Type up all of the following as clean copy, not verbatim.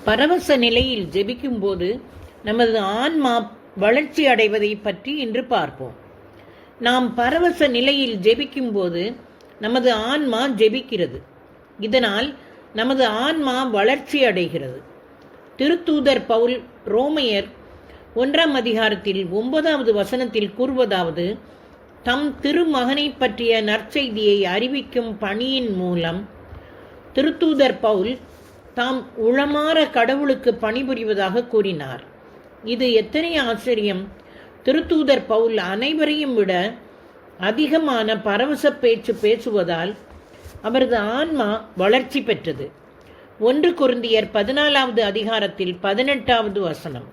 பரவச நிலையில் ஜெபிக்கும்போது நமது ஆன்மா வளர்ச்சி அடைவதை பற்றி இன்று பார்ப்போம். நாம் பரவச நிலையில் ஜெபிக்கும்போது நமது ஆன்மா ஜெபிக்கிறது. இதனால் நமது ஆன்மா வளர்ச்சி அடைகிறது. திருத்தூதர் பவுல் ரோமையர் 1 அதிகாரத்தில் 9வது வசனத்தில் கூறுவதாவது, தம் திருமகனை பற்றிய நற்செய்தியை அறிவிக்கும் பணியின் மூலம் திருத்தூதர் பவுல் தாம் உளமாற கடவுளுக்கு பணிபுரிவதாக கூறினார். இது எத்தனை ஆச்சரியம்! திருத்தூதர் பவுல் அனைவரையும் விட அதிகமான பரவச பேச்சு பேசுவதால் அவரது ஆன்மா வளர்ச்சி பெற்றது. 1 கொரிந்தியர் 14வது அதிகாரத்தில் 18வது வசனம்.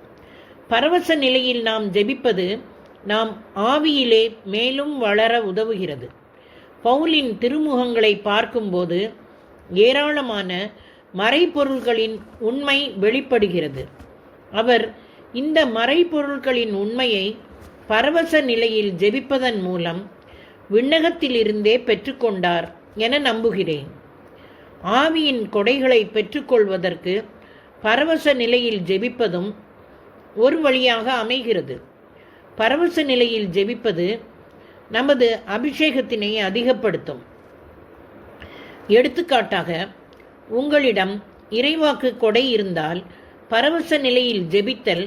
பரவச நிலையில் நாம் ஜெபிப்பது நாம் ஆவியிலே மேலும் வளர உதவுகிறது. பவுலின் திருமுகங்களை பார்க்கும்போது ஏராளமான மறைபொருள்களின் உண்மை வெளிப்படுகிறது. அவர் இந்த மறைபொருள்களின் உண்மையை பரவச நிலையில் ஜெபிப்பதன் மூலம் விண்ணகத்திலிருந்தே பெற்றுக்கொண்டார் என நம்புகிறேன். ஆவியின் கொடைகளை பெற்றுக்கொள்வதற்கு பரவச நிலையில் ஜெபிப்பதும் ஒரு வழியாக அமைகிறது. பரவச நிலையில் ஜெபிப்பது நமது அபிஷேகத்தினை அதிகப்படுத்தும். எடுத்துக்காட்டாக, உங்களிடம் இறைவாக்கு கொடை இருந்தால் பரவச நிலையில் ஜெபித்தல்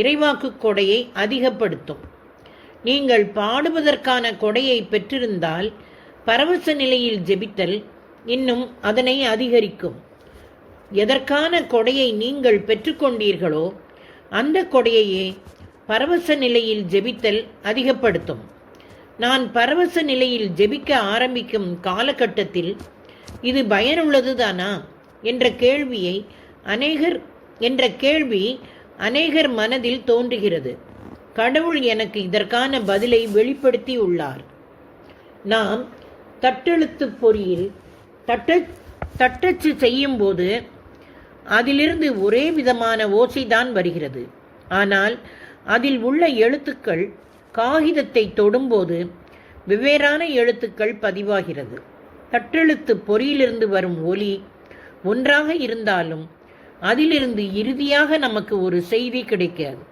இறைவாக்கு கொடையை அதிகப்படுத்தும். நீங்கள் பாடுவதற்கான கொடையை பெற்றிருந்தால் பரவச நிலையில் ஜெபித்தல் இன்னும் அதனை அதிகரிக்கும். எதற்கான கொடையை நீங்கள் பெற்றுக்கொண்டீர்களோ அந்த கொடையையே பரவச நிலையில் ஜெபித்தல் அதிகப்படுத்தும். நான் பரவச நிலையில் ஜெபிக்க ஆரம்பிக்கும் காலகட்டத்தில் இது பயனுள்ளதுதானா என்ற கேள்வி அநேகர் மனதில் தோன்றுகிறது. கடவுள் எனக்கு இதற்கான பதிலை வெளிப்படுத்தி உள்ளார். நாம் தட்டெழுத்து பொறியில் தட்டச்சு செய்யும் போது அதிலிருந்து ஒரே விதமான ஓசைதான் வருகிறது. ஆனால் அதில் உள்ள எழுத்துக்கள் காகிதத்தை தொடும்போது வெவ்வேறான எழுத்துக்கள் பதிவாகிறது. தட்டெழுத்து பொறியிலிருந்து வரும் ஒலி ஒன்றாக இருந்தாலும் அதிலிருந்து இறுதியாக நமக்கு ஒரு செய்தி கிடைக்காது.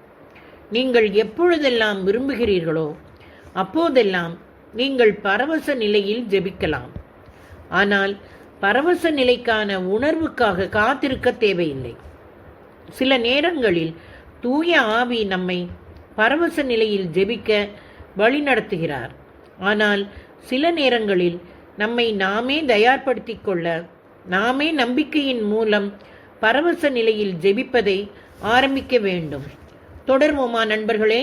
நீங்கள் எப்பொழுதெல்லாம் விரும்புகிறீர்களோ அப்போதெல்லாம் நீங்கள் பரவச நிலையில் ஜெபிக்கலாம். ஆனால் பரவச நிலைக்கான உணர்வுக்காக காத்திருக்க தேவையில்லை. சில நேரங்களில் தூய ஆவி நம்மை பரவச நிலையில் ஜெபிக்க வழிநடத்துகிறார். ஆனால் சில நேரங்களில் நம்மை நாமே தயார்படுத்திக் கொள்ள நாமே நம்பிக்கையின் மூலம் பரவச நிலையில் ஜெபிப்பதை ஆரம்பிக்க வேண்டும். தொடர்வோமா நண்பர்களே?